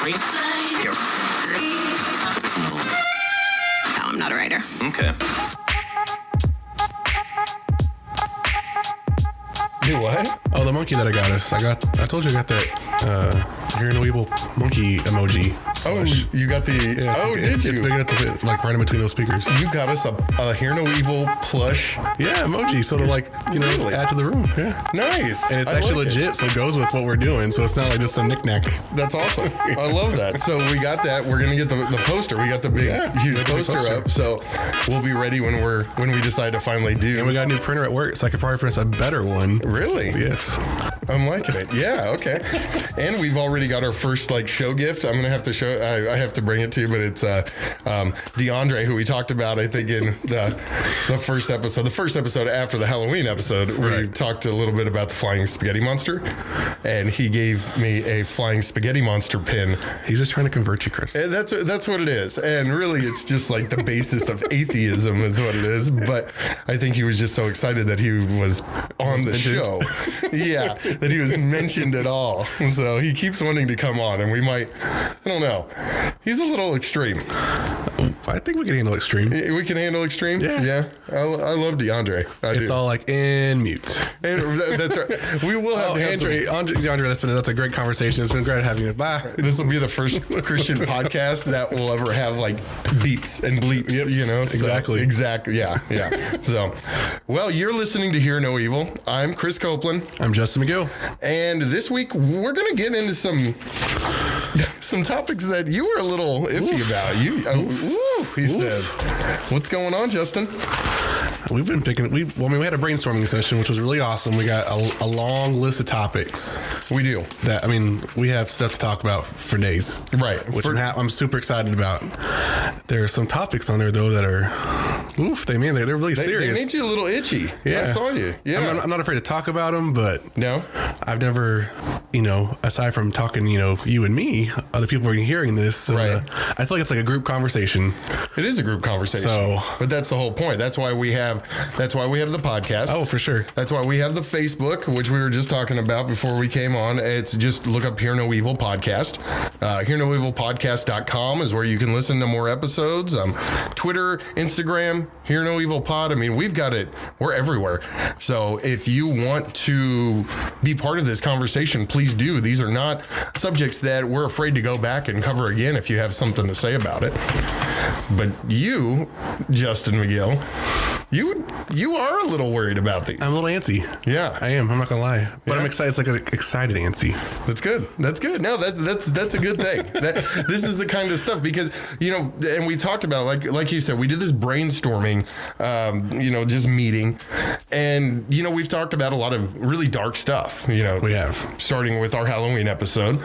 No, I'm not a writer. Okay. Do what? Oh, the monkey that I got us. I told you I got that Hear No Evil monkey emoji. Oh, you got the... Yeah, did you? It's big enough to fit, like, right in between those speakers. You got us a Hear No Evil plush. Yeah, emoji. So to, like, Really? add to the room. Yeah. Nice. And it's I actually like it. legit, so it goes with what we're doing. So it's not like just a knickknack. That's awesome. I love that. So we got that. We're gonna get the poster. We got the big, huge poster up. So we'll be ready when we decide to finally do. And we got a new printer at work, so I could probably print us a better one. Really? Yes. I'm liking it. Yeah. Okay. And we've already got our first like show gift. I'm gonna have to show. I have to bring it to you, but it's DeAndre, who we talked about. I think in the first episode after the Halloween episode, we talked a little bit about the flying spaghetti monster, and he gave me a flying spaghetti monster pin. He's just trying to convert you, Chris. And that's what it is. And really, it's just like the basis of atheism is what it is. But I think he was just so excited that he was on the show. Yeah, that he was mentioned at all. So he keeps wanting to come on, and we might, I don't know. He's a little extreme. I think we can handle extreme. We can handle extreme? Yeah. I love DeAndre. It's all like in mute. And that's right. We will have DeAndre, that's a great conversation. It's been great having you. Bye. This will be the first Christian podcast that will ever have like beeps and bleeps, you know? Exactly. So, exactly. Yeah. So, well, you're listening to Hear No Evil. I'm Chris Copeland. I'm Justin McGill. And this week we're going to get into some topics that you were a little iffy about. He says. What's going on, Justin? We've been we had a brainstorming session, which was really awesome. We got a long list of topics. We do. We have stuff to talk about for days. Right. Which I'm super excited about. There are some topics on there, though, that are, they're really serious. They made you a little itchy. Yeah. I saw you. Yeah. I'm not afraid to talk about them, but no, I've never, aside from talking, you and me, other people are hearing this. Right. I feel like it's like a group conversation. It is a group conversation. But that's the whole point. That's why we have the podcast. Oh, for sure. That's why we have the Facebook, which we were just talking about before we came on. It's just look up Hear No Evil Podcast. HearNoEvilPodcast.com is where you can listen to more episodes. Twitter, Instagram, Hear No Evil Pod. I mean, we've got it. We're everywhere. So if you want to be part of this conversation, please do. These are not subjects that we're afraid to go back and cover again if you have something to say about it. But you, Justin McGill, you are a little worried about these. I'm a little antsy. Yeah, I am. I'm not gonna lie, but yeah. I'm excited. It's like an excited antsy. That's good. That's good. No, that's a good thing. This is the kind of stuff because and we talked about like you said, we did this brainstorming, just meeting, and we've talked about a lot of really dark stuff. We have, starting with our Halloween episode,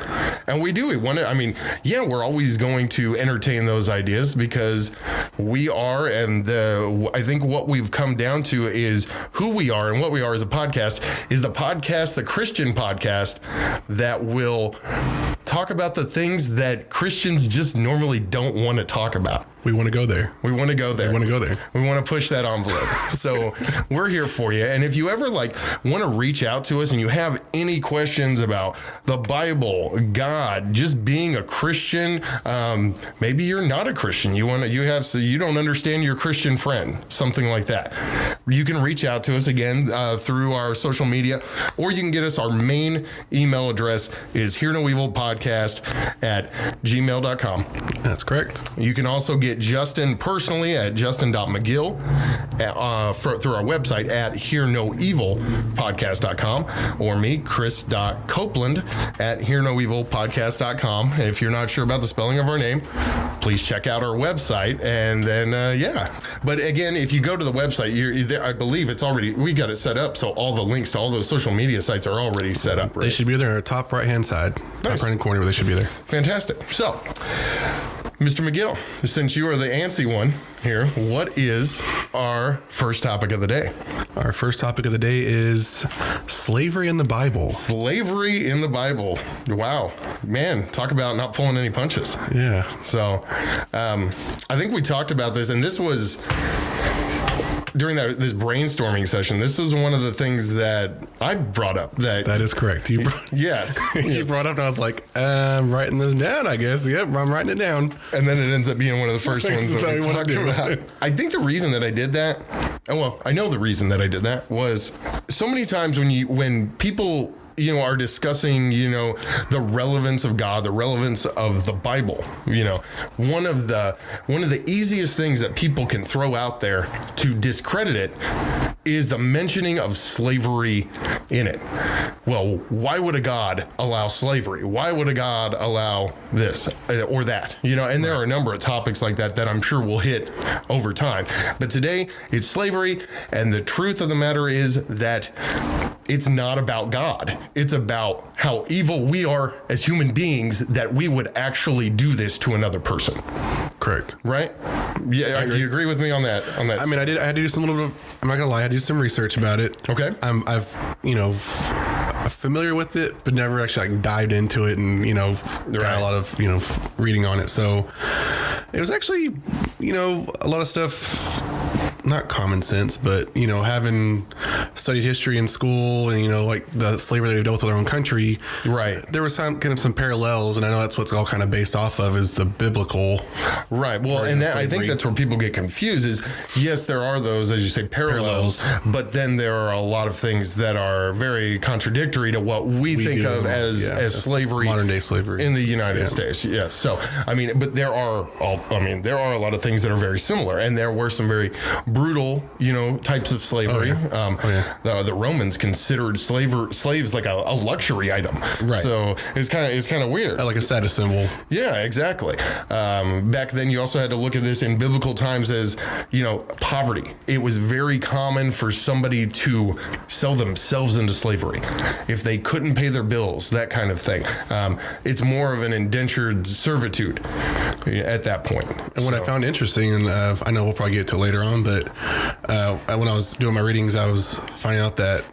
and we want to. I mean, we're always going to entertain those ideas because we are, and I think what we've come down to is who we are, and what we are as a podcast is the Christian podcast that will talk about the things that Christians just normally don't want to talk about. We want to go there. We want to go there. We want to go there. We want to push that envelope. So we're here for you. And if you ever want to reach out to us and you have any questions about the Bible, God, just being a Christian, maybe you're not a Christian. You don't understand your Christian friend, something like that. You can reach out to us again through our social media, or you can get us. Our main email address is hearnoevilpodcast@gmail.com. That's correct. You can also get Justin personally at justin.mcgill through our website at hearnoevilpodcast.com, or me, chris.copeland at hearnoevilpodcast.com. If you're not sure about the spelling of our name, please check out our website. And then, But again, if you go to the website, I believe we got it set up. So all the links to all those social media sites are already set up. Right? They should be there on the top right-hand side. Nice. Top right-hand corner where they should be there. Fantastic. So, Mr. McGill, since you are the antsy one here, what is our first topic of the day? Our first topic of the day is slavery in the Bible. Slavery in the Bible. Wow. Man, talk about not pulling any punches. Yeah. So I think we talked about this, and this was during this brainstorming session, this was one of the things that I brought up. That is correct. Yes. You brought up, and I was like, I'm writing this down, I guess. Yep, I'm writing it down. And then it ends up being one of the first ones that we talked about. I think the reason that I did that, I know the reason that I did that was so many times when people are discussing, the relevance of God, the relevance of the Bible, one of the easiest things that people can throw out there to discredit it is the mentioning of slavery in it. Well, why would a God allow slavery? Why would a God allow this or that? And there are a number of topics like that I'm sure we'll hit over time. But today it's slavery, and the truth of the matter is that it's not about God. It's about how evil we are as human beings that we would actually do this to another person. Correct. Right? Yeah. Do you agree with me on that? I mean, I had to do some little. I'm not gonna lie. I did some research about it. Okay. I'm familiar with it, but never actually dived into it and got a lot of reading on it. So it was actually a lot of stuff. Not common sense, but having studied history in school and like the slavery they dealt with their own country, right? There was some parallels, and I know that's what's all kind of based off of is the biblical, right? Well, and I think that's where people get confused. Is yes, there are those, as you say, parallels, but then there are a lot of things that are very contradictory to what we think of as slavery, modern day slavery in the United States. Yes, so but there are a lot of things that are very similar, and there were some very brutal, types of slavery. The Romans considered slaves like a luxury item. Right. So it's kind of weird. Like a status symbol. Yeah, exactly. Back then, you also had to look at this in biblical times as, poverty. It was very common for somebody to sell themselves into slavery if they couldn't pay their bills, that kind of thing. It's more of an indentured servitude at that point. And what I found interesting, and I know we'll probably get to it later on, but when I was doing my readings, I was finding out that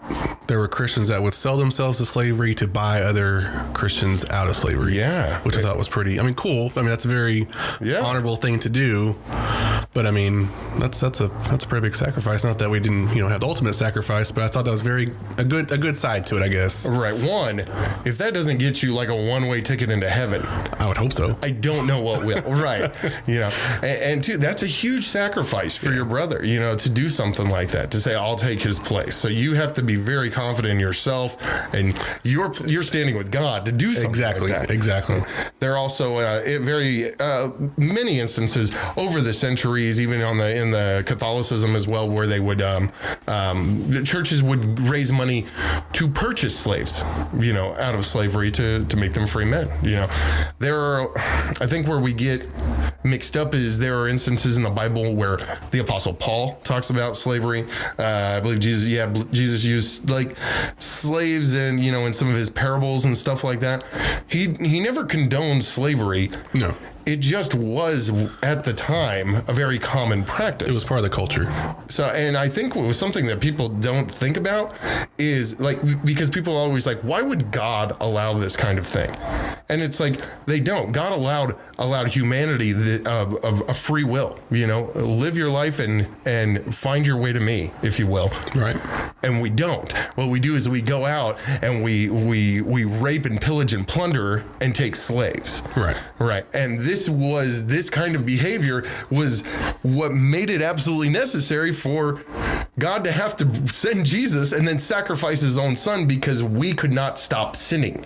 there were Christians that would sell themselves to slavery to buy other Christians out of slavery. Yeah. Which I thought was pretty, cool. That's a very honorable thing to do. But that's a pretty big sacrifice. Not that we didn't, have the ultimate sacrifice, but I thought that was a good side to it, I guess. Right. One, if that doesn't get you like a one-way ticket into heaven, I would hope so. I don't know what will. Right. And two, that's a huge sacrifice for your brother, to do something like that, to say, I'll take his place. So you have to be very confident in yourself, and you're standing with God to do something like that. Exactly. There are also very many instances over the centuries, even in the Catholicism as well, where they would the churches would raise money to purchase slaves, out of slavery to make them free men. There are, I think, where we get mixed up is there are instances in the Bible where the Apostle Paul talks about slavery. I believe Jesus used like slaves and in some of his parables and stuff like that. He never condoned slavery. No. It just was at the time a very common practice. It was part of the culture. So, and I think what was something that people don't think about is like, because people are always like, why would God allow this kind of thing? And it's like, they don't. God allowed humanity a free will, live your life and find your way to me, if you will. Right. And we don't. What we do is we go out and we rape and pillage and plunder and take slaves. Right. Right. And this kind of behavior was what made it absolutely necessary for God to have to send Jesus and then sacrifice his own son because we could not stop sinning.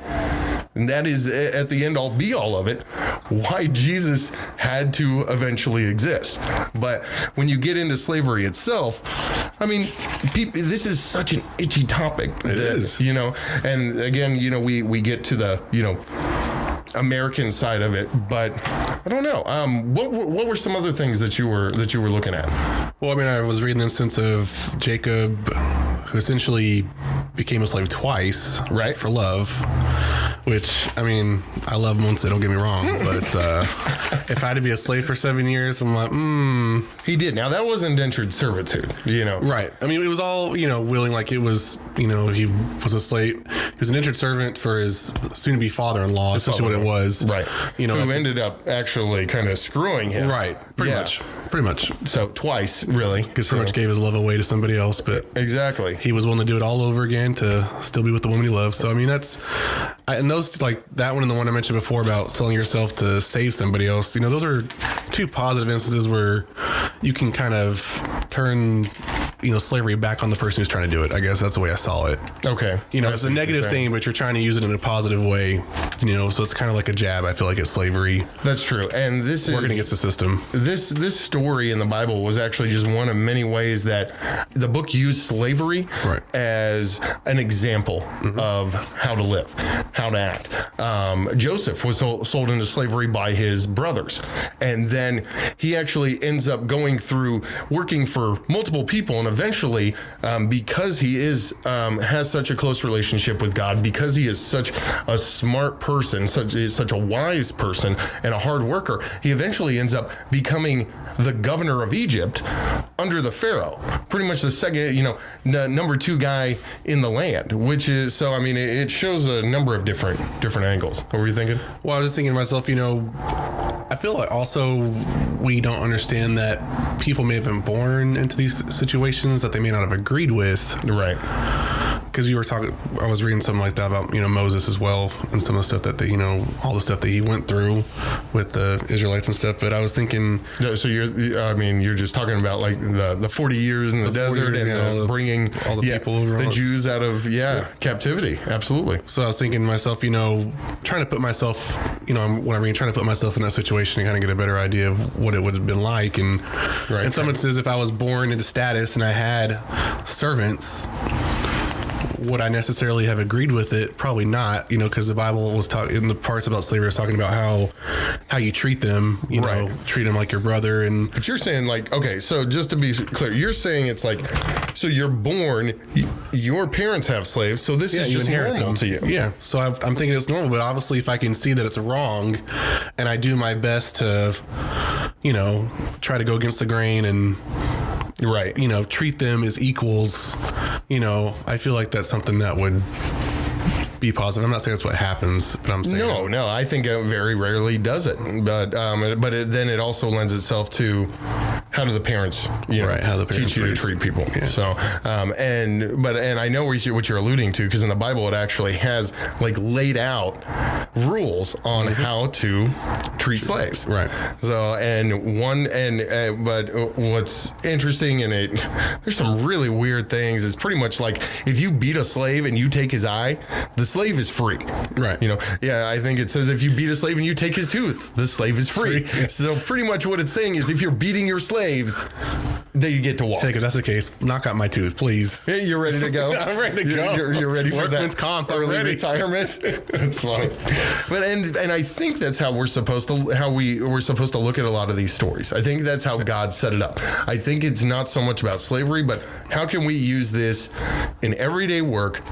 And that is, at the end all be all of it, why Jesus had to eventually exist. But when you get into slavery itself, this is such an itchy topic. It is. And again, we get to the, American side of it, but I don't know. What were some other things that you were looking at? Well, I was reading the instance of Jacob, who essentially became a slave twice, right, for love. Which, I love Monse, don't get me wrong, but if I had to be a slave for 7 years, I'm like, He did. Now, that was indentured servitude, Right. It was all, willing, like it was, he was a slave. He was an indentured servant for his soon-to-be father-in-law, essentially what it was. Right. Who ended up actually kind of screwing him. Right. Pretty much. pretty much. So twice, really. Because pretty much gave his love away to somebody else, but exactly. he was willing to do it all over again to still be with the woman he loves. So, I mean, and those, like that one and the one I mentioned before about selling yourself to save somebody else, those are two positive instances where you can kind of turn, slavery back on the person who's trying to do it. I guess that's the way I saw it. Okay. It's a negative thing, but you're trying to use it in a positive way, so it's kind of like a jab. I feel like it's slavery. That's true. And this is working against the system. This story in the Bible was actually just one of many ways that the book used slavery as an example of how to live, how to act. Joseph was sold into slavery by his brothers. And then he actually ends up going through working for multiple people. And eventually, because he has such a close relationship with God, because he is such a smart person, such a wise person and a hard worker, he eventually ends up becoming the governor of Egypt under the Pharaoh, pretty much the second, the number 2 guy in the land, which is, so, I mean, it shows a number of different angles. What were you thinking? Well, I was just thinking to myself, I feel like also we don't understand that people may have been born into these situations that they may not have agreed with. Right. Because I was reading something like that about, Moses as well, and some of the stuff that all the stuff that he went through with the Israelites and stuff. But I was thinking, so you're just talking about like the 40 years in the desert and bringing all the people over the Jews out of captivity. Absolutely. So I was thinking to myself, trying to put myself, trying to put myself in that situation and kind of get a better idea of what it would have been like. And in some instances, if I was born into status and I had servants, would I necessarily have agreed with it? Probably not, because the Bible was talking in the parts about slavery, was talking about how you treat them, treat them like your brother. But you're saying okay, so just to be clear, you're saying it's like, so you're born, your parents have slaves, so this is just normal to you. Yeah. So I'm thinking it's normal, but obviously if I can see that it's wrong and I do my best to, try to go against the grain and, treat them as equals, I feel like that's something that would be positive. I'm not saying that's what happens, but I'm saying no. I think it very rarely does it, but then it also lends itself to how do the parents, how the parents teach you to treat people. Yeah. So, and I know what you're alluding to, because in the Bible it actually has laid out rules on how to treat slaves. Right. So, but what's interesting in it, there's some really weird things. It's pretty much like if you beat a slave and you take his eye, the slave is free. Right. I think it says if you beat a slave and you take his tooth, the slave is free. So pretty much what it's saying is if you're beating your slaves, then you get to walk. Hey, if that's the case, knock out my tooth, please. Hey, you're ready to go? I'm ready to go. You're ready for Workman's that comp, early retirement? That's funny. But and I think that's how we're supposed to look at a lot of these stories. I think that's how God set it up. I think it's not so much about slavery, but how can we use this in everyday work?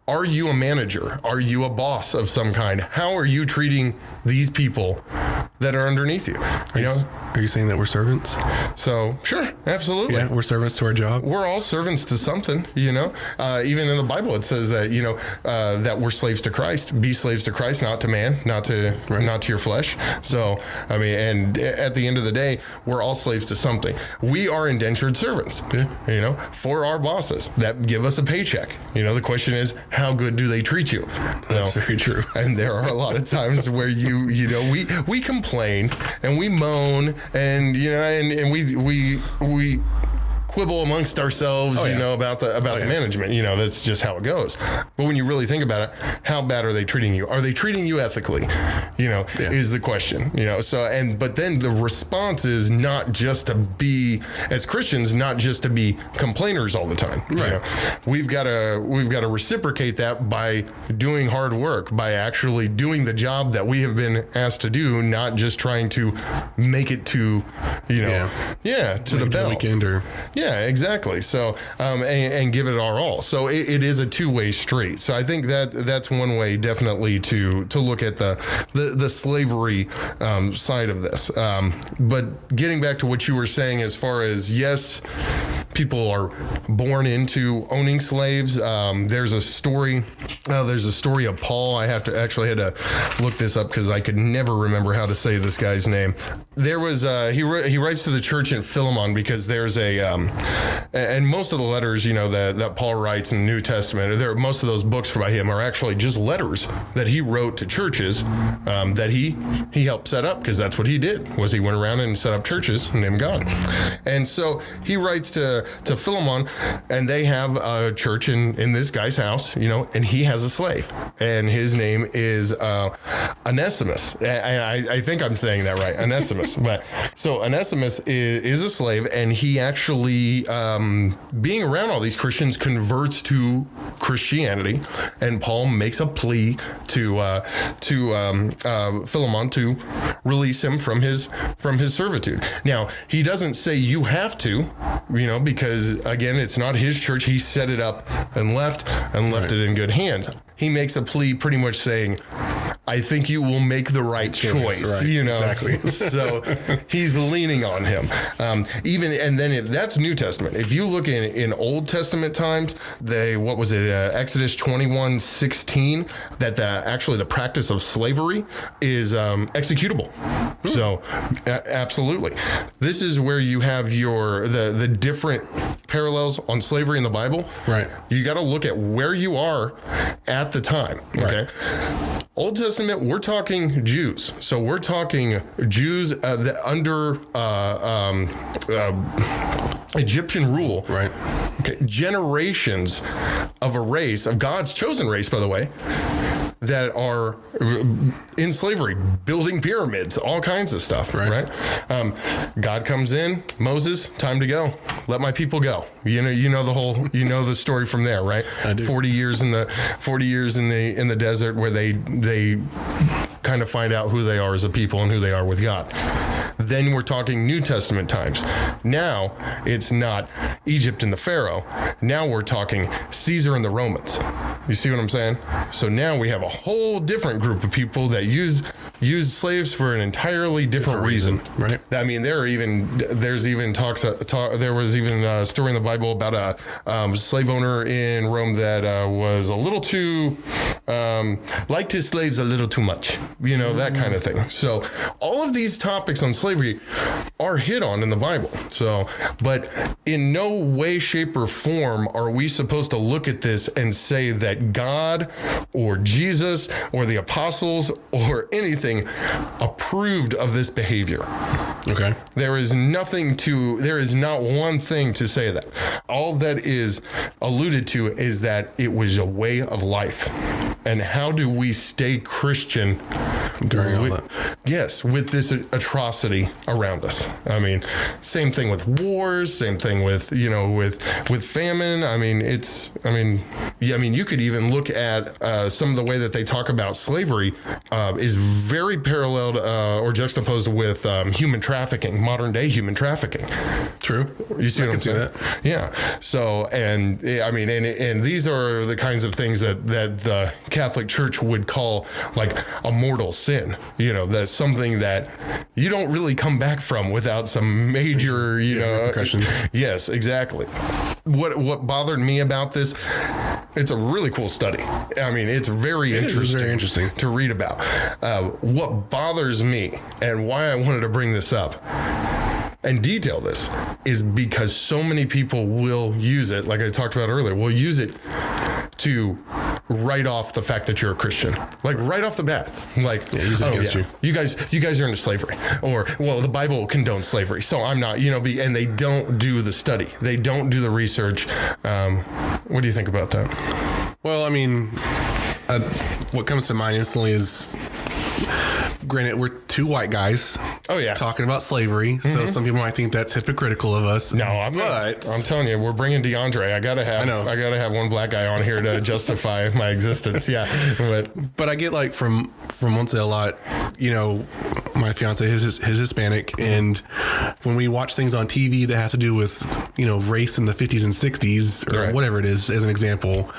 Are you a manager? Are you a boss of some kind? How are you treating these people that are underneath you? Are you saying that we're servants? So, sure, absolutely. Yeah, we're servants to our job. We're all servants to something, Even in the Bible, it says that, that we're slaves to Christ. Be slaves to Christ, not to man, not to your flesh. So, and at the end of the day, we're all slaves to something. We are indentured servants, for our bosses that give us a paycheck. The question is, how good do they treat you? That's very true. And there are a lot of times where we complain and we moan and we quibble amongst ourselves, about the management. That's just how it goes. But when you really think about it, how bad are they treating you? Are they treating you ethically? Is the question. But then the response is not just to be, as Christians, not just to be complainers all the time. Right. We've got to reciprocate that by doing hard work, by actually doing the job that we have been asked to do, not just trying to make it to, to the bell. Weekend or Yeah, exactly. So, and give it our all. So it is a two-way street. So I think that's one way definitely to look at the slavery side of this. But getting back to what you were saying, as far as, yes, people are born into owning slaves. There's a story of Paul. I had to look this up because I could never remember how to say this guy's name. There was he writes to the church in Philemon because there's and most of the letters, that Paul writes in the New Testament, most of those books by him are actually just letters that he wrote to churches that he helped set up, because that's what he did, was he went around and set up churches named God. And so he writes to Philemon, and they have a church in this guy's house, and he has a slave, and his name is Onesimus. And I think I'm saying that right, Onesimus. But so Onesimus is a slave, and he actually, being around all these Christians, converts to Christianity, and Paul makes a plea to Philemon to release him from his servitude. Now, he doesn't say you have to, because again, it's not his church. He set it up and left it in good hands. He makes a plea pretty much saying, I think you will make the right choice. Right. Exactly. So he's leaning on him. And then if that's New Testament. If you look in Old Testament times, Exodus 21:16, that actually the practice of slavery is executable. So absolutely. This is where you have the different parallels on slavery in the Bible. Right. You got to look at where you are at the time. Okay. Right. Old Testament, we're talking Jews. So we're talking Jews under Egyptian rule. Right. Okay. Generations of a race, of God's chosen race, by the way, that are in slavery, building pyramids, all kinds of stuff. Right. God comes in, Moses, time to go. Let my people go. You know the story from there, right? I do. 40 years in the desert, where they kind of find out who they are as a people and who they are with God. Then we're talking New Testament times. Now it's not Egypt and the Pharaoh. Now we're talking Caesar and the Romans. You see what I'm saying? So now we have a whole different group of people that use slaves for an entirely different reason. Right. I mean, there was even a story in the Bible about a slave owner in Rome that was a little too liked his slaves a little too much. That kind of thing. So all of these topics on slavery are hit on in the Bible. So, but in no way, shape, or form are we supposed to look at this and say that God or Jesus or the apostles or anything approved of this behavior. Okay. There is not one thing to say that. All that is alluded to is that it was a way of life. And how do we stay Christian during all that? Yes, with this atrocity around us. I mean, same thing with wars, same thing with famine. You could even look at some of the way that they talk about slavery is very paralleled or juxtaposed with human trafficking, modern day human trafficking. True. You see what I'm saying? That. Yeah. So, and these are the kinds of things that the Catholic Church would call like a mortal sin. That's something that you don't really come back from without some major, repercussions. Yes, exactly. What bothered me about this, it's a really cool study. I mean, it's very interesting to read about. What bothers me and why I wanted to bring this up and detail this is because so many people will use it, like I talked about earlier, will use it to write off the fact that you're a Christian, like right off the bat, like, you guys are into slavery, or, well, the Bible condones slavery, so I'm not, and they don't do the study. They don't do the research. What do you think about that? Well, I mean, what comes to mind instantly is, granted, we're two white guys. Oh yeah, talking about slavery. Mm-hmm. So some people might think that's hypocritical of us. No, I'm telling you, we're bringing DeAndre. I gotta have one black guy on here to justify my existence. Yeah, but I get like from Monse a lot. my fiance is Hispanic, and when we watch things on TV that have to do with, race in the 50s and 60s or whatever it is, as an example,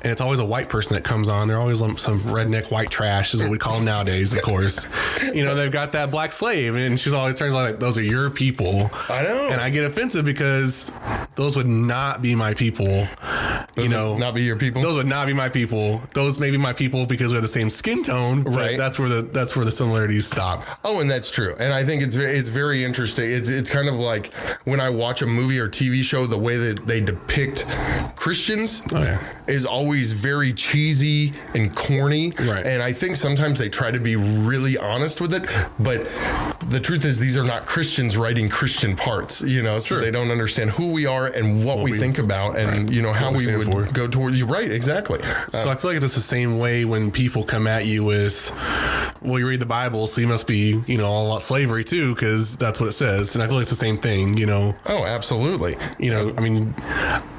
and it's always a white person that comes on. They're always some redneck white trash is what we call them nowadays, of course. They've got that black slave, and she's always turning like, those are your people. I know. And I get offensive because those would not be my people. Those would not be your people? Those would not be my people. Those may be my people because we have the same skin tone, but that's where the similarities stop. Oh, and that's true. And I think it's very interesting. It's kind of like when I watch a movie or TV show, the way that they depict Christians is always very cheesy and corny. Right. And I think sometimes they try to be really honest with it, but the truth is these are not Christians writing Christian parts, so they don't understand who we are and what we think about and, how we would go towards you. Right. Exactly. So I feel like it's the same way when people come at you with, well, you read the Bible, so you must be, all about slavery too, because that's what it says. And I feel like it's the same thing, Oh, absolutely.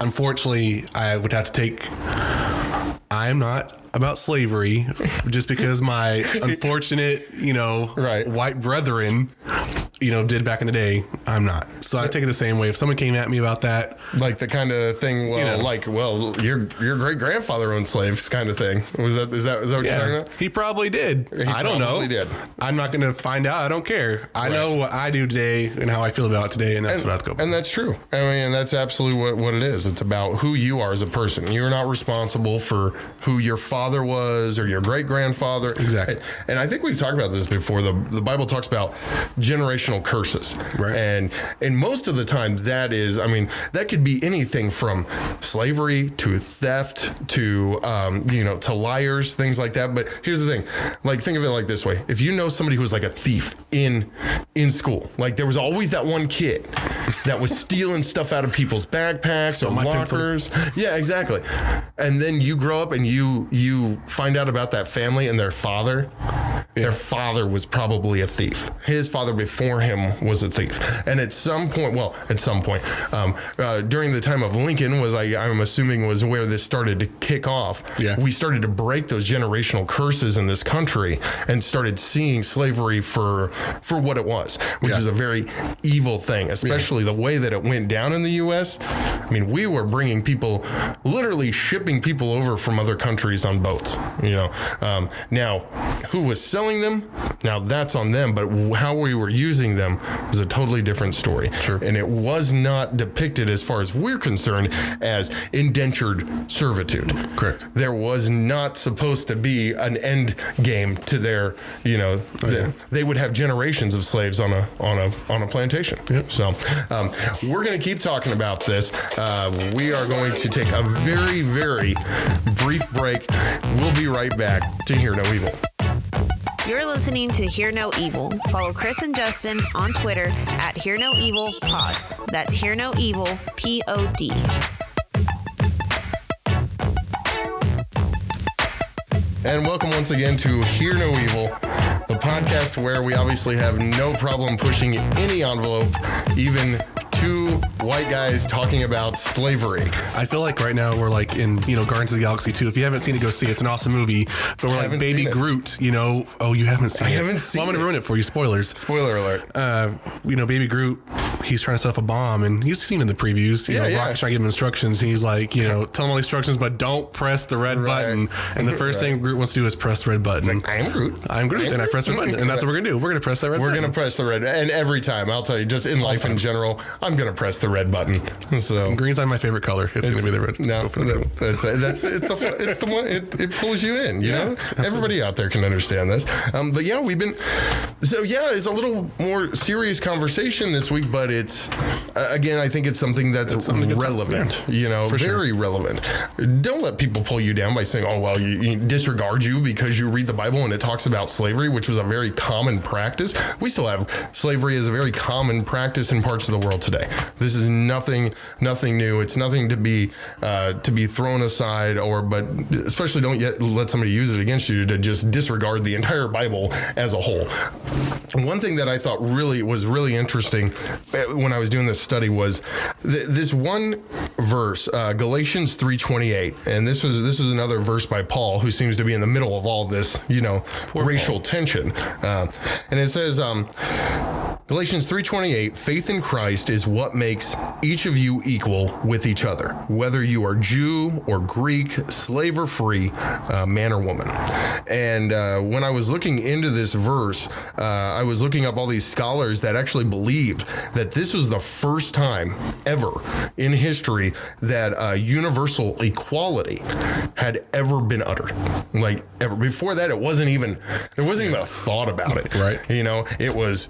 Unfortunately, I would have to take, I am not about slavery just because my unfortunate, white brethren, did back in the day. I'm not. So I take it the same way. If someone came at me about that, like the kind of thing, your great grandfather owned slaves kind of thing. Is that what you're talking about? He probably did. I don't know. Did. I'm not going to find out. I don't care. I know what I do today and how I feel about it today, and that's what I have to go. And that's true. I mean, that's absolutely what it is. It's about who you are as a person. You're not responsible for who your father was or your great grandfather. Exactly. And I think we've talked about this before. The Bible talks about generational curses. Right. And most of the time that could be anything from slavery to theft to to liars, things like that. But here's the thing, like think of it like this way: if you know somebody who was like a thief in school, like there was always that one kid that was stealing stuff out of people's backpacks or lockers. Yeah, exactly. And then you grow up and you find out about that family and their father. Their father was probably a thief. His father before him was a thief. And at some point, during the time of Lincoln I'm assuming was where this started to kick off. Yeah. We started to break those generational curses in this country and started seeing slavery for what it was, which is a very evil thing, especially the way that it went down in the U.S. I mean, we were bringing people, literally shipping people over from other countries on boats, now who was selling them? Now that's on them, but how we were using them was a totally different story. Sure. And it was not depicted, as far as we're concerned, as indentured servitude. Correct. There was not supposed to be an end game to their, they would have generations of slaves on a plantation. Yep. So we're going to keep talking about this. We are going to take a very, very brief break. We'll be right back to Hear No Evil. You're listening to Hear No Evil. Follow Chris and Justin on Twitter at Hear No Evil Pod. That's Hear No Evil POD. And welcome once again to Hear No Evil, the podcast where we obviously have no problem pushing any envelope, even two white guys talking about slavery. I feel like right now we're like in, Guardians of the Galaxy 2. If you haven't seen it, go see it. It's an awesome movie. But we're like Baby Groot, Oh, you haven't seen it? I haven't seen it. Well, I'm going to ruin it for you. Spoilers. Spoiler alert. Baby Groot, he's trying to set off a bomb, and he's seen in the previews. Rock's trying to give him instructions. He's like, tell him all the instructions, but don't press the red button. And the first thing Groot wants to do is press the red button. Like, I am Groot. And I press the button. And that's what we're going to do. We're going to press that red button. We're going to press the red. And every time, I'll tell you, just in life in general, I'm going to press the red button. So green's not my favorite color. It's going to be the red. No, it's the one. It pulls you in. Everybody out there can understand this. But we've been. So it's a little more serious conversation this week, but it's again, I think it's something that's relevant. Very relevant. Don't let people pull you down by saying, "Oh well, you disregard you because you read the Bible and it talks about slavery," which was a very common practice. We still have slavery as a very common practice in parts of the world today. This is nothing new. It's nothing to be thrown aside, but especially don't yet let somebody use it against you to just disregard the entire Bible as a whole. one thing that I thought was really interesting when I was doing this study was this one verse, Galatians 3:28, and this was another verse by Paul, who seems to be in the middle of all this, racial tension, and it says, Galatians 3:28, faith in Christ is what makes each of you equal with each other, whether you are Jew or Greek, slave or free, man or woman. And when I was looking into this verse, I was looking up all these scholars that actually believed that this was the first time ever in history that universal equality had ever been uttered. Like ever. Before that, there wasn't even a thought about it. Right. It was,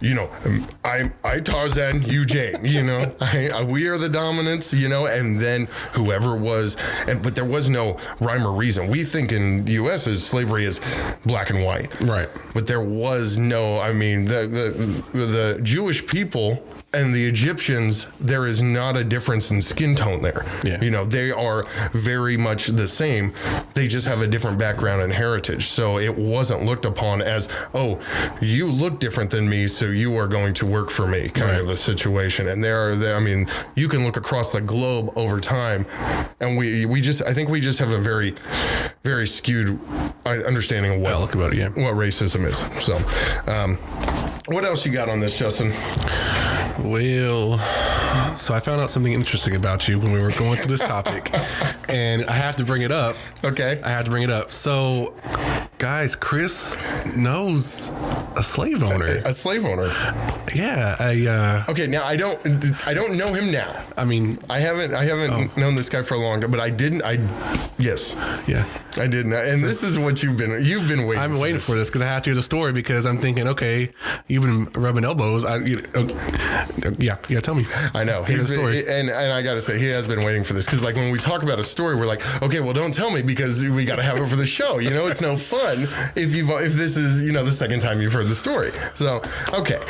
I Tarzan, you Jane, we are the dominants, and then whoever was, but there was no rhyme or reason. We think in the U.S. as slavery is black and white. Right. But there was no, the Jewish people and the Egyptians, there is not a difference in skin tone there. Yeah. They are very much the same. They just have a different background and heritage. So it wasn't looked upon as, oh, you look different than me, so you are going to work for me kind of a situation. And you can look across the globe over time, and I think we just have a very, very skewed understanding of what racism is. So, what else you got on this, Justin? Well, so I found out something interesting about you when we were going through this topic, and I have to bring it up. Okay. I have to bring it up. So, guys, Chris knows a slave owner. A slave owner. Yeah. Okay. Now I don't know him now. I mean, I haven't known this guy for a long time, but I didn't. Yes. Yeah. I didn't. And so, this is what you've been waiting. I've been waiting for this because I have to hear the story, because I'm thinking, okay, you've been rubbing elbows. Yeah, tell me. I know. He's been, story. And I got to say, he has been waiting for this, because like when we talk about a story, we're like, okay, well, don't tell me, because we got to have it for the show. It's no fun if this is the second time you've heard the story. So okay.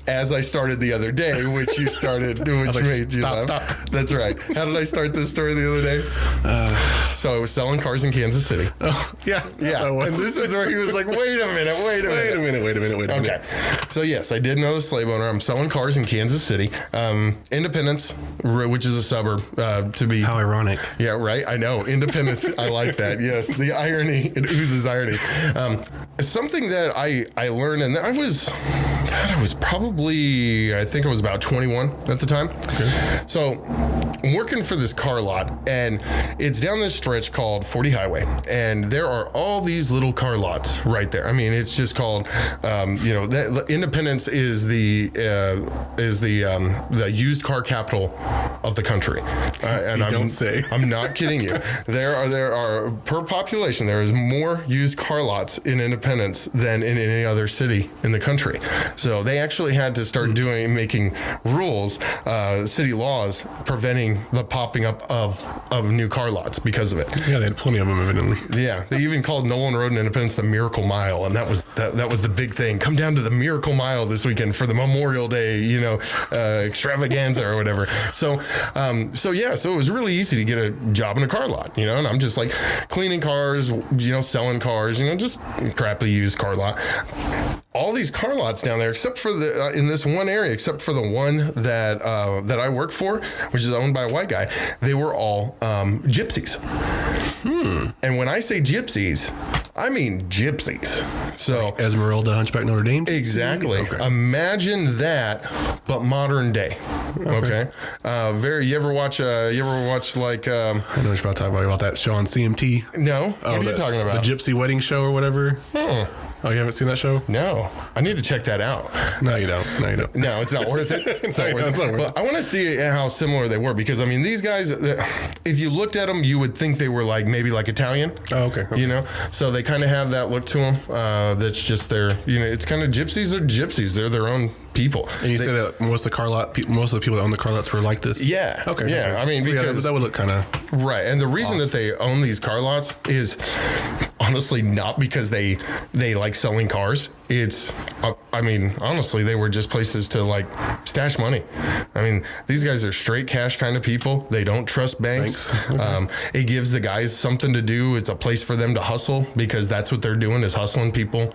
As I started the other day, which you started, which made you laugh. Stop. That's right. How did I start this story the other day? So I was selling cars in Kansas City. Oh, yeah. And this is where he was like, wait a minute. Okay. So yes, I did know the slave owner. I'm selling cars in Kansas City. Independence, which is a suburb, to be. How ironic. Yeah, right. I know. Independence. I like that. Yes. The irony. It oozes irony. Something that I learned, and I was probably, I think I was about 21 at the time. Okay. So I'm working for this car lot, and it's down this stretch called 40 Highway, and there are all these little car lots right there. I mean, it's just called, Independence is the used car capital of the country. And I'm not kidding you. There are per population, there is more used car lots in Independence than in any other city in the country. So they actually had to start making rules, city laws preventing the popping up of new car lots because of it. Yeah, they had plenty of them, evidently. Yeah, they even called Nolan Road in Independence the Miracle Mile, and that was the big thing. Come down to the Miracle Mile this weekend for the Memorial Day, extravaganza or whatever. So it was really easy to get a job in a car lot, and I'm just like cleaning cars, selling cars, just crappily used car lot. All these car lots down there, except for in this one area, except for the one that I work for, which is owned by a white guy, they were all gypsies. And when I say gypsies, I mean gypsies. So like Esmeralda, Hunchback Notre Dame. Exactly. Okay. Imagine that, but modern day. Okay. You ever watch like? I know what you're about to talk about that show on CMT. No. What are you talking about? The Gypsy Wedding Show or whatever. Oh, you haven't seen that show? No. I need to check that out. No, you don't. No, it's not worth it. It's not worth it. Well, I want to see how similar they were, because, these guys, if you looked at them, you would think they were maybe Italian. Oh, okay. So they kind of have that look to them. That's just their, it's kind of gypsies are gypsies. They're their own people. And you say that most of the people that own the car lots were like this? Yeah. Okay. Yeah. So because that would look kind of right. And the reason that they own these car lots is honestly not because they like selling cars. It's honestly, they were just places to stash money. These guys are straight cash kind of people. They don't trust banks. It gives the guys something to do. It's a place for them to hustle, because that's what they're doing, is hustling people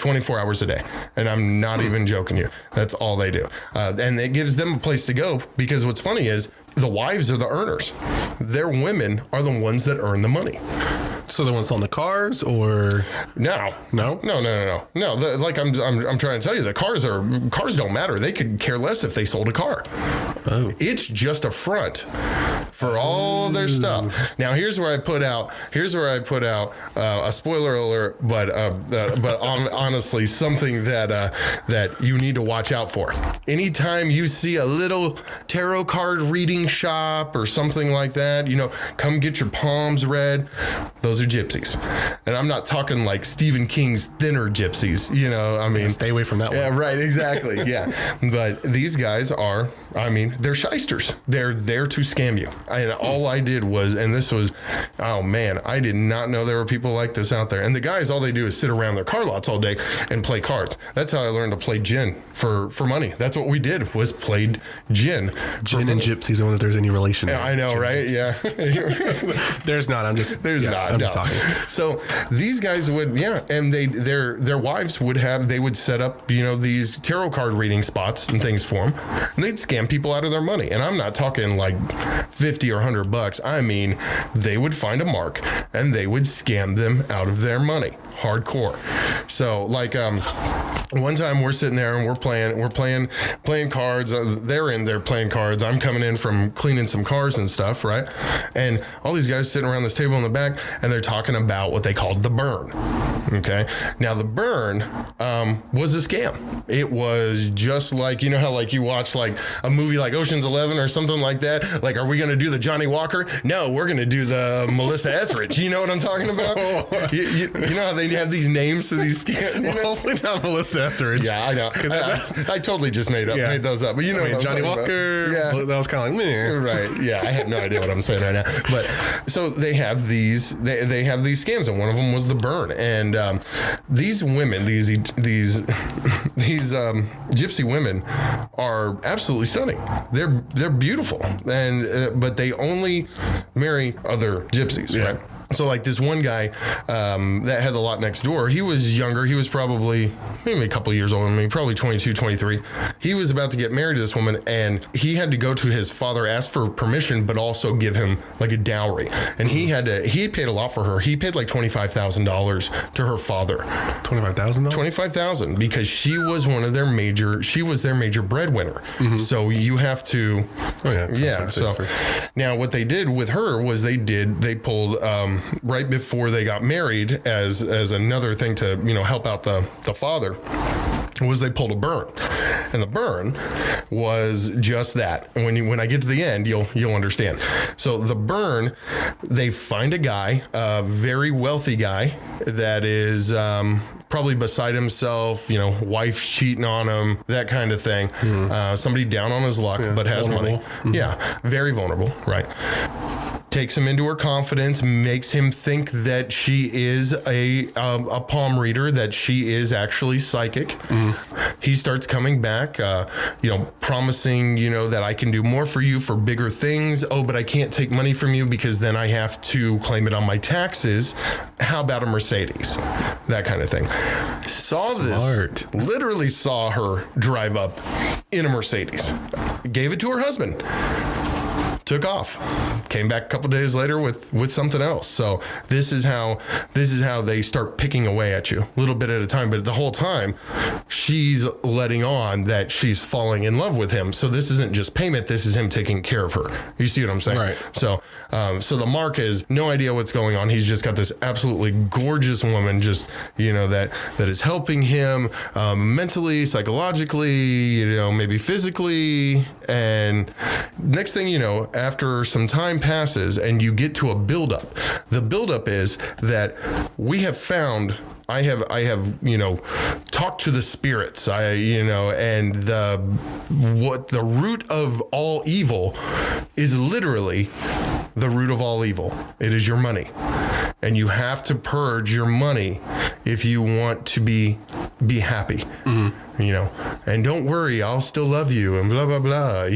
24 hours a day. And I'm not even joking you. That's all they do. And it gives them a place to go, because what's funny is the wives are the earners. Their women are the ones that earn the money. So the ones selling the cars, or No. Like I'm trying to tell you, the cars don't matter. They could care less if they sold a car. Oh. It's just a front for all their stuff. Now here's where I put out a spoiler alert, but honestly, something that you need to watch out for. Anytime you see a little tarot card reading shop or something like that, come get your palms read. Those are gypsies. And I'm not talking like Stephen King's thinner gypsies, I mean, stay away from that one. Yeah, right. Exactly. Yeah. But these guys are, they're shysters. They're there to scam you. And all I did was, oh man, I did not know there were people like this out there. And the guys, all they do is sit around their car lots all day and play cards. That's how I learned to play gin for money. That's what we did, was played gin. Gin and gypsies, I wonder if there's any relation there. I know, gin, right? Yeah. There's not. I'm just talking. So these guys would, and their wives would set up, these tarot card reading spots and things for them, and they'd scam people out of their money. And I'm not talking like 50 or $100. I mean, they would find a mark and they would scam them out of their money. Hardcore. So like one time we're sitting there and we're playing cards. They're in there playing cards. I'm coming in from cleaning some cars and stuff, right? And all these guys sitting around this table in the back, and they're talking about what they called the burn. Okay. Now the burn was a scam. It was just like, how like you watch like a movie like Ocean's 11 or something like that. Like, are we going to do the Johnny Walker? No, we're going to do the Melissa Etheridge. You know what I'm talking about? You know how they have these names to these scams? Hopefully not Melissa Etheridge. Yeah, I know. I totally just made those up. But Johnny Walker. Yeah. That was kind of like meh. Right. Yeah, I have no idea what I'm saying right now. But so they have these scams, and one of them was the burn. And these women, these gypsy women, are absolutely stunning. They're beautiful, and but they only marry other gypsies, right? So like this one guy that had the lot next door, he was younger. He was probably maybe a couple years older than me, probably 22, 23. He was about to get married to this woman, and he had to go to his father, ask for permission, but also give him like a dowry. And he had paid a lot for her. He paid like $25,000 to her father. $25,000? $25,000, because she was their major breadwinner. Mm-hmm. So you have to, So now what they did with her was they pulled, right before they got married, as another thing to help out the father, was they pulled a burn. And the burn was just that. And when I get to the end, you'll understand. So the burn, they find a guy, a very wealthy guy that is probably beside himself, wife cheating on him, that kind of thing. Somebody down on his luck, but has vulnerable. money. Mm-hmm. Yeah, very vulnerable, right? Takes him into her confidence, makes him think that she is a palm reader, that she is actually psychic. Mm. He starts coming back, promising, that I can do more for you for bigger things. Oh, but I can't take money from you because then I have to claim it on my taxes. How about a Mercedes? That kind of thing. Literally saw her drive up in a Mercedes. Gave it to her husband. Took off, came back a couple days later with something else. So this is how they start picking away at you, a little bit at a time. But the whole time, she's letting on that she's falling in love with him. So this isn't just payment. This is him taking care of her. You see what I'm saying? Right. So the Mark has no idea what's going on. He's just got this absolutely gorgeous woman, just that is helping him mentally, psychologically, maybe physically. And next thing you know, after some time passes and you get to a buildup, the buildup is that I have talked to the spirits, and the root of all evil is literally the root of all evil. It is your money. And you have to purge your money if you want to be happy. Mm-hmm. And don't worry, I'll still love you, and blah, blah, blah,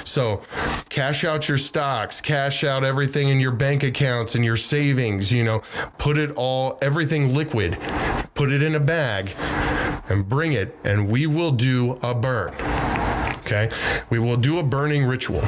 So cash out your stocks, cash out everything in your bank accounts and your savings, put it all, everything liquid, put put it in a bag, and bring it, and we will do a burn. Okay? We will do a burning ritual.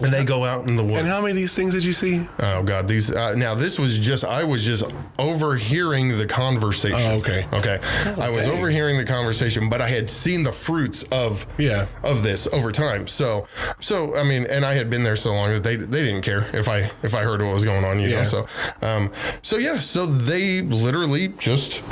And they go out in the woods. And how many of these things did you see? Oh God, these. Now this was just. I was just overhearing the conversation. Oh, okay. Okay. I was overhearing the conversation, but I had seen the fruits of this over time. So I mean, and I had been there so long that they didn't care if I heard what was going on. You know. So they literally just.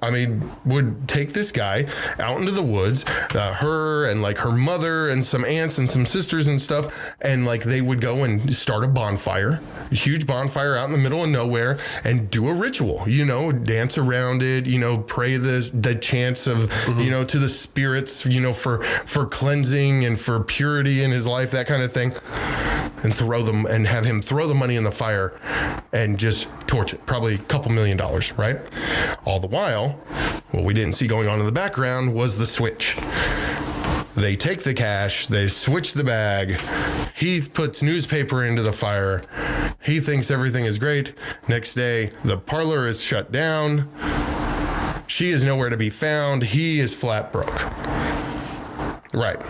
I mean, would take this guy out into the woods, her and like her mother and some aunts and some sisters and stuff. And like they would go and start a bonfire, a huge bonfire out in the middle of nowhere, and do a ritual, you know, dance around it, you know, pray the chants of, you know, to the spirits, you know, for cleansing and for purity in his life, that kind of thing. And throw them and have him throw the money in the fire and just torch it. Probably a couple $1 million, right? All the while, what we didn't see going on in the background was the switch. They take the cash, they switch the bag. He puts newspaper into the fire. He thinks everything is great. Next day, the parlor is shut down. She is nowhere to be found. He is flat broke. Right.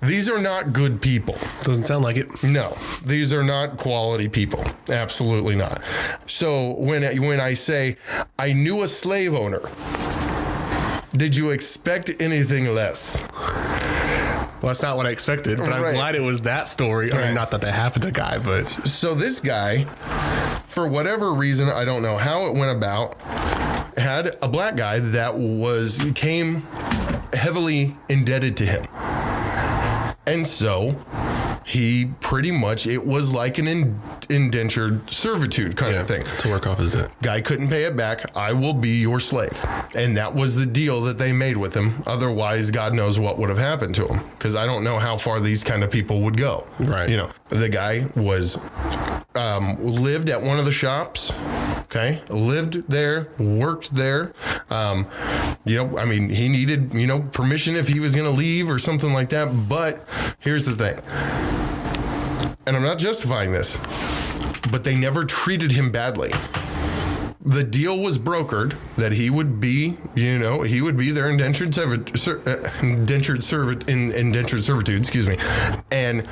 These are not good people. Doesn't sound like it. No, these are not quality people. Absolutely not. So when I say I knew a slave owner, did you expect anything less? Well, that's not what I expected, but I'm glad it was that story. I mean, not that happened to the guy, but... So this guy, for whatever reason, I don't know how it went about, had a black guy that came heavily indebted to him. And so he pretty much, it was like an indentured servitude kind of thing. To work off his debt. Guy couldn't pay it back. I will be your slave. And that was the deal that they made with him. Otherwise, God knows what would have happened to him. Because I don't know how far these kind of people would go. Right. You know, the guy was, lived at one of the shops. Okay. Lived there, worked there. You know, I mean, he needed, you know, permission if he was going to leave or something like that. But here's the thing. And I'm not justifying this, but they never treated him badly. The deal was brokered that he would be, you know, he would be their indentured servitude, excuse me. And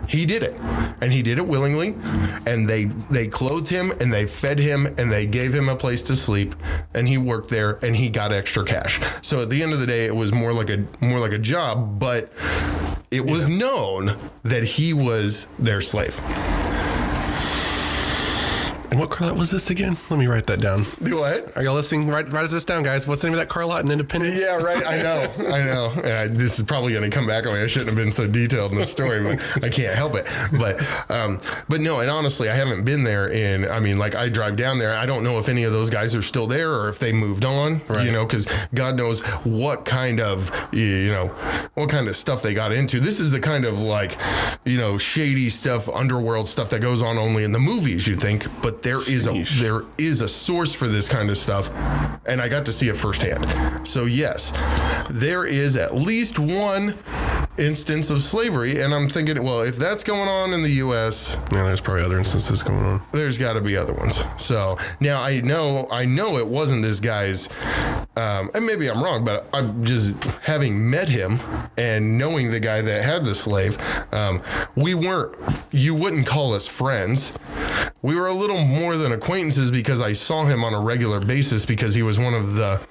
he did it. And he did it willingly. And they clothed him and they fed him and they gave him a place to sleep. And he worked there and he got extra cash. So at the end of the day, it was more like a job, but it was known that he was their slave. And what car lot was this again? Let me write that down. Do what? Are y'all listening? Write this down, guys. What's the name of that car lot in Independence? Yeah, right. I know. And this is probably going to come back on me. I shouldn't have been so detailed in the story, but I can't help it. But no, and honestly, I haven't been there like I drive down there. I don't know if any of those guys are still there or if they moved on, you know, because God knows what kind of stuff they got into. This is the kind of like, you know, shady stuff, underworld stuff that goes on only in the movies, you think, but there is a source for this kind of stuff, and I got to see it firsthand. So yes, there is at least one instance of slavery, and I'm thinking, well, if that's going on in the U.S., yeah, there's probably other instances going on. There's got to be other ones. So now I know it wasn't this guy's, and maybe I'm wrong, but I'm just having met him and knowing the guy that had the slave, you wouldn't call us friends. We were a little more than acquaintances because I saw him on a regular basis because he was one of the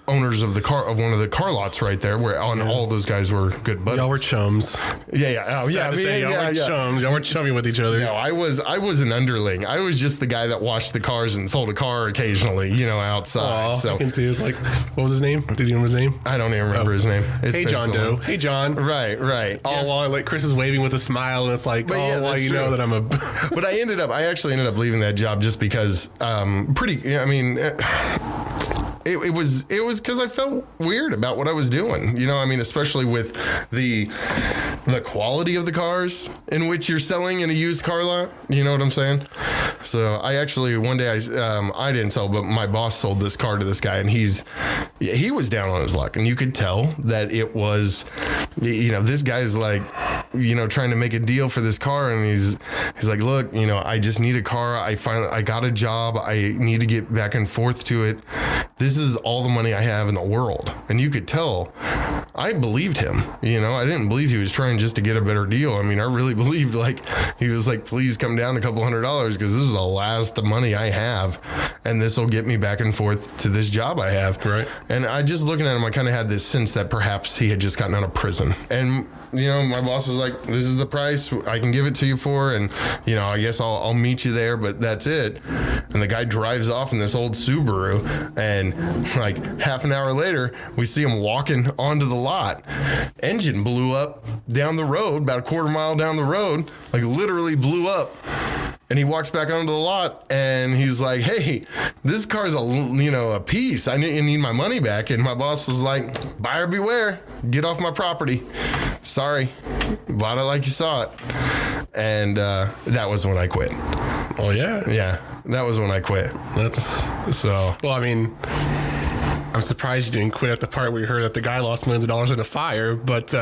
owners of one of the car lots right there, where all those guys were good buddies. Y'all were chums. Yeah. Oh, yeah. Y'all were chums. Y'all weren't chummy with each other. No, I was an underling. I was just the guy that washed the cars and sold a car occasionally, you know, outside. So I can see it's like, what was his name? Did you know his name? I don't even remember his name. Hey, John Doe. Hey, John. Right. All while like Chris is waving with a smile, and it's like, you know that I'm a. But I actually ended up leaving that job just because, It was because I felt weird about what I was doing, you know. I mean, especially with the quality of the cars in which you're selling in a used car lot. You know what I'm saying? So I actually one day I didn't sell, but my boss sold this car to this guy, and he was down on his luck, and you could tell that it was, this guy's like, trying to make a deal for this car, and he's like, look, I just need a car. I got a job. I need to get back and forth to it. This is all the money I have in the world, and you could tell. I believed him. I didn't believe he was trying just to get a better deal. I mean, I really believed he was like, please come down a couple $100 because this is the last money I have, and this will get me back and forth to this job I have. Right. And I just looking at him, I kind of had this sense that perhaps he had just gotten out of prison. And my boss was like, this is the price I can give it to you for, and I guess I'll meet you there, but that's it. And the guy drives off in this old Subaru, and like half an hour later, we see him walking onto the lot. Engine blew up down the road, about a quarter mile down the road, like literally blew up. And he walks back onto the lot, and he's like, hey, this car's a piece. I need my money back. And my boss was like, buyer beware, get off my property. Sorry, bought it like you saw it. And that was when I quit. Oh, yeah? Yeah, that was when I quit. That's so. Well, I mean, I'm surprised you didn't quit at the part where you heard that the guy lost millions of dollars in a fire, but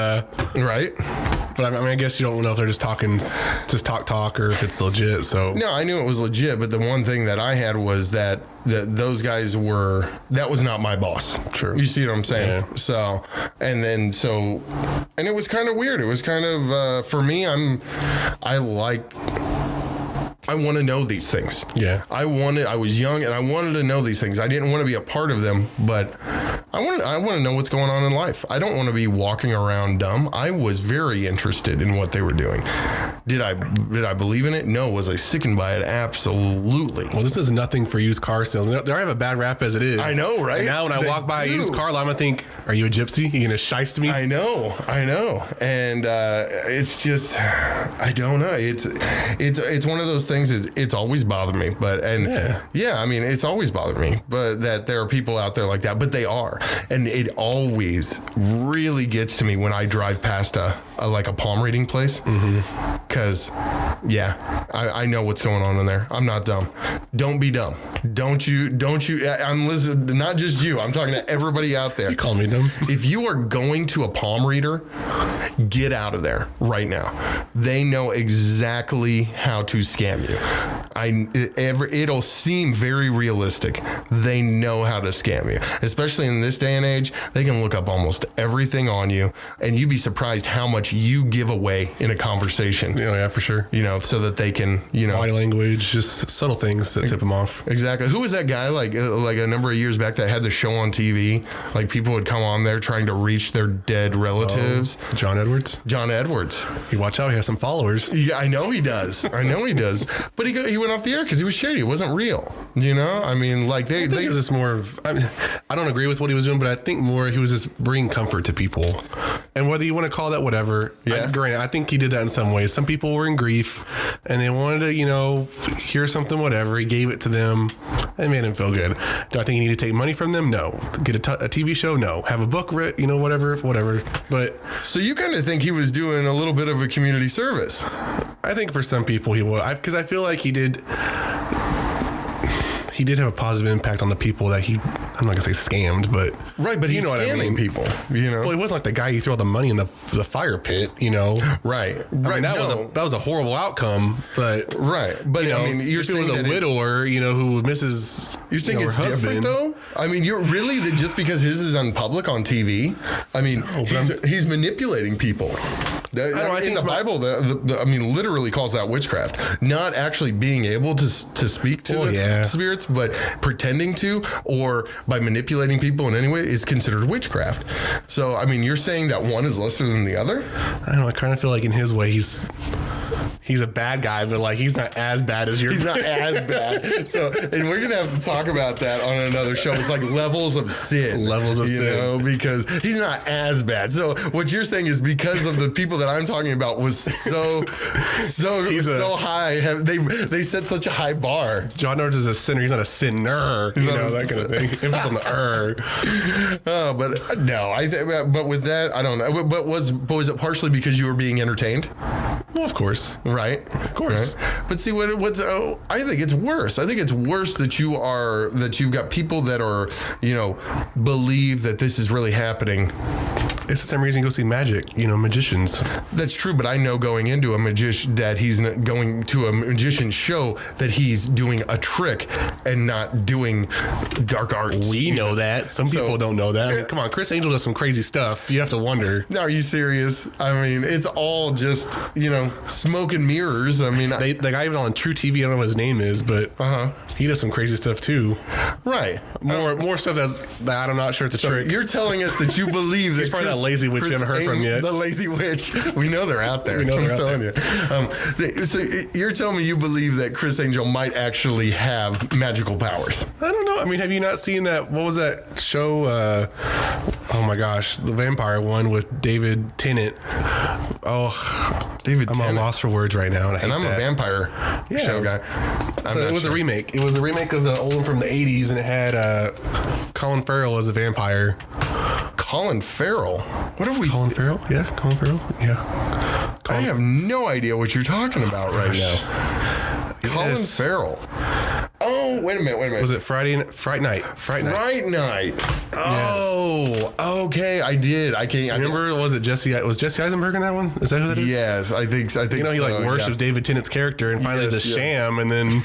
right. But I guess you don't know if they're just talk, or if it's legit. So no, I knew it was legit. But the one thing that I had was that those guys that was not my boss. Sure. You see what I'm saying? Yeah. So, and it was kind of weird. It was kind of, for me, I want to know these things. Yeah. I was young and I wanted to know these things. I didn't want to be a part of them, but I want to know what's going on in life. I don't want to be walking around dumb. I was very interested in what they were doing. Did I believe in it? No. Was I sickened by it? Absolutely. Well, this is nothing for used car salesmen. They have a bad rap as it is. I know, right? And now when I walk by a used car lot, I'm gonna think, are you a gypsy? You gonna shiest me? I know. And it's just, I don't know. It's one of those things. It's always bothered me, it's always bothered me, but that there are people out there like that, but they are. And it always really gets to me when I drive past a palm reading place. Cause I know what's going on in there. I'm not dumb. Don't be dumb. Don't you, I'm listening, not just you, I'm talking to everybody out there. You call me dumb. If you are going to a palm reader, get out of there right now. They know exactly how to scam you. It'll seem very realistic. They know how to scam you, especially in this day and age. They can look up almost everything on you, and you'd be surprised how much you give away in a conversation. Yeah, for sure. So that they can, body language, just subtle things that tip them off. Exactly. Who was that guy like a number of years back that had the show on TV? Like people would come on there trying to reach their dead relatives. John Edwards. You watch out, he has some followers. Yeah, I know he does. But he went off the air because he was shady. It wasn't real. I mean, like they was just more of. I don't agree with what he was doing, but I think more he was just bringing comfort to people. And whether you want to call that whatever, granted, I think he did that in some ways. Some people were in grief and they wanted to, hear something, whatever. He gave it to them. It made him feel good. Do I think he needed to take money from them? No. Get a TV show? No. Have a book written? Whatever. But so you kind of think he was doing a little bit of a community service? I think for some people he was, because I feel like he did have a positive impact on the people that I'm not gonna say scammed, but right. But he's scamming people. Well, it wasn't like the guy you throw the money in the fire pit. Right. That was a horrible outcome. But right. But you're if saying it was a widower, who misses. You think her it's husband. different though? I mean, you're really just because his is on public on TV. I mean, he's manipulating people. I think the Bible, literally calls that witchcraft. Not actually being able to speak to the spirits, but pretending to, or by manipulating people in any way is considered witchcraft. So, I mean, you're saying that one is lesser than the other? I don't know. I kind of feel like in his way, he's a bad guy, but he's not as bad as He's not as bad. So, and we're going to have to talk about that on another show. It's like levels of sin. Because he's not as bad. So what you're saying is because of the people that I'm talking about was so high. They set such a high bar. John Edwards is a sinner. He's not a sinner. That kind of thing. Emphasis on the but no, I think. But with that, I don't know. But was it partially because you were being entertained? Well, of course. Right? Of course. Right? But see, I think it's worse. I think it's worse that you've got people that are, believe that this is really happening. It's the same reason you go see magic, magicians. That's true, but I know going into a magician that he's going to a magician show that he's doing a trick and not doing dark arts. We know that. Some people don't know that. I mean, come on, Chris Angel does some crazy stuff. You have to wonder. Are you serious? I mean, it's all just, smoke and mirrors. I mean, the guy even on True TV, I don't know what his name is, but he does some crazy stuff too. Right. More stuff that I'm not sure it's a trick. You're telling us that you believe that he's probably that lazy witch you haven't heard from yet. The lazy witch. We know they're out there. I'm telling you. So you're telling me you believe that Chris Angel might actually have magical powers? I don't know. I mean, have you not seen that? What was that show? Oh my gosh, the vampire one with David Tennant. Oh, David I'm Tennant. at a loss for words right now. And I'm a vampire show guy. It was a remake. It was a remake of the old one from the 80s, and it had Colin Farrell as a vampire. Colin Farrell? What are we? Colin Farrell? Yeah, Colin Farrell. Yeah. I have no idea what you're talking about right now. Colin Farrell. Oh, wait a minute. Was it Fright Night? Fright Night. Oh, okay. I did. I remember. Was it Jesse? Was Jesse Eisenberg in that one? Is that who that is? Yes, I think. He worships David Tennant's character, and finally the sham, and then.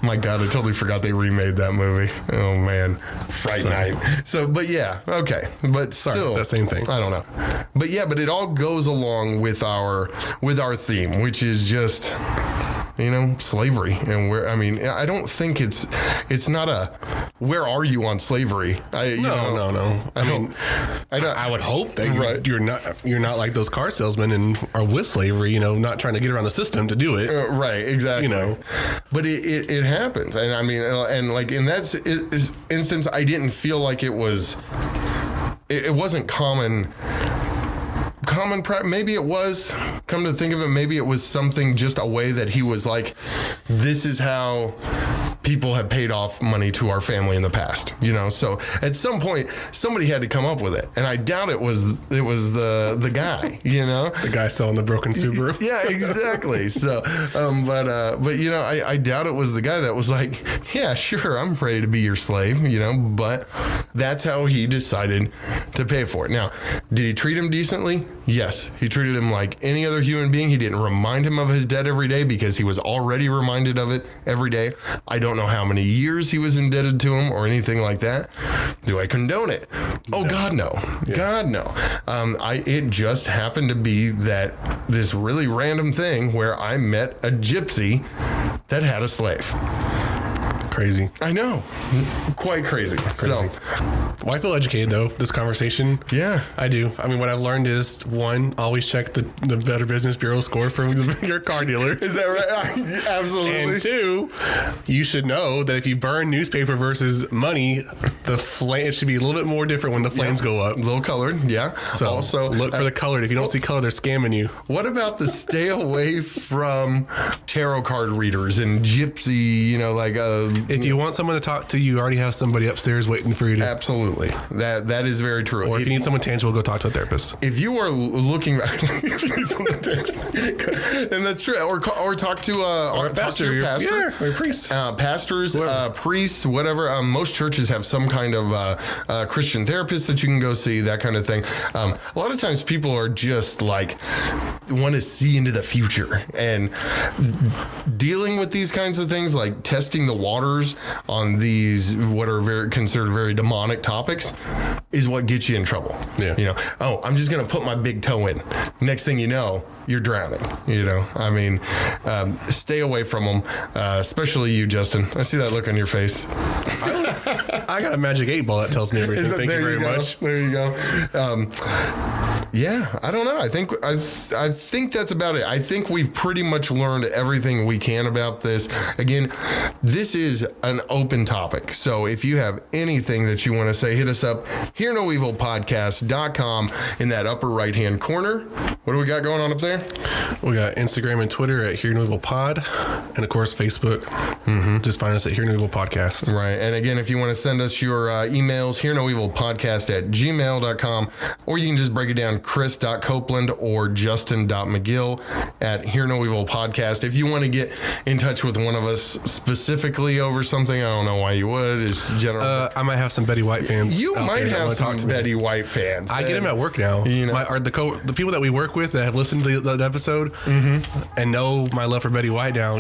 My God, I totally forgot they remade that movie. Oh man, Fright Night. So, but yeah, okay, but still, that same thing. I don't know, but yeah, but it all goes along with our theme, which is just. Slavery. And I don't think it's not a, where are you on slavery? No. I would hope that you're not like those car salesmen and are with slavery, not trying to get around the system to do it. Right. Exactly. But it happens. And and like in that instance, I didn't feel like it wasn't common maybe it was, come to think of it, maybe it was something, just a way that he was like, this is how people have paid off money to our family in the past, so at some point somebody had to come up with it, and I doubt it was the guy, the guy selling the broken Subaru. Yeah, exactly. So I doubt it was the guy that was like, yeah, sure, I'm ready to be your slave, but that's how he decided to pay for it. Now, did he treat him decently? Yes, he treated him like any other human being. He didn't remind him of his debt every day because he was already reminded of it every day. I don't know how many years he was indebted to him or anything like that. Do I condone it? Oh, no. God, no. Yeah. God, no. It just happened to be that this really random thing where I met a gypsy that had a slave. Crazy. I know. Quite crazy. So, well, I feel educated, though, this conversation. Yeah. I do. I mean, what I've learned is, one, always check the Better Business Bureau score from your car dealer. Is that right? Absolutely. And two, you should know that if you burn newspaper versus money, it should be a little bit more different when the flames go up. A little colored, yeah. So also look for the colored. If you don't see color, they're scamming you. What about the stay away from tarot card readers and gypsy, if you want someone to talk to, you already have somebody upstairs waiting for you to. Absolutely. That is very true. Or if you need someone tangible, go talk to a therapist. If you are looking, and that's true, or talk to or pastor, your pastor, or priest, pastors, priests, whatever. Most churches have some kind of Christian therapist that you can go see, that kind of thing. A lot of times people are just like want to see into the future, and dealing with these kinds of things, like testing the waters on these what are considered very demonic topics, is what gets you in trouble. Yeah. I'm just going to put my big toe in. Next thing you know, you're drowning. Stay away from them, especially you, Justin. I see that look on your face. I got a magic 8-ball that tells me everything. Thank you very much. There you go. Yeah, I don't know. I think that's about it. I think we've pretty much learned everything we can about this. Again, this is an open topic. So if you have anything that you want to say, hit us up, hearnoevilpodcast.com in that upper right-hand corner. What do we got going on up there? We got Instagram and Twitter at Hear No Evil Pod, and of course Facebook Just find us at Hear No Evil Podcast. Right. And again, if you want to send us your emails, hearnoevilpodcast@gmail.com, or you can just break it down, chris.copeland or justin.mcgill at Hear No Evil Podcast. If you want to get in touch with one of us specifically over something, I don't know why you would. It's general. I might have some Betty White fans. You might have some Betty White fans. I get them at work now. You know. The people that we work with that have listened to the episode and know my love for Betty White now,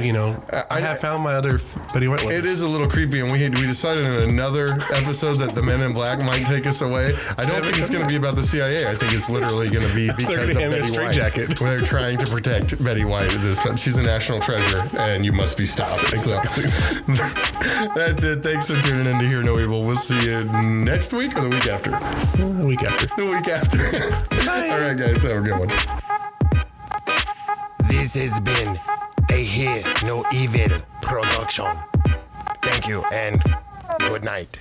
I have found my other Betty White lovers. It is a little creepy, and we decided in another episode that the Men in Black might take us away. I don't think it's going to be about the CIA. I think it's literally going to be because of Betty White. Jacket. They're trying to protect Betty White. She's a national treasure, and you must be stopped. Exactly. So, that's it. Thanks for tuning in to Hear No Evil. We'll see you next week or the week after. The week after. The week after. All right, guys. Have a good one. This has been a Hear No Evil production. Thank you and good night.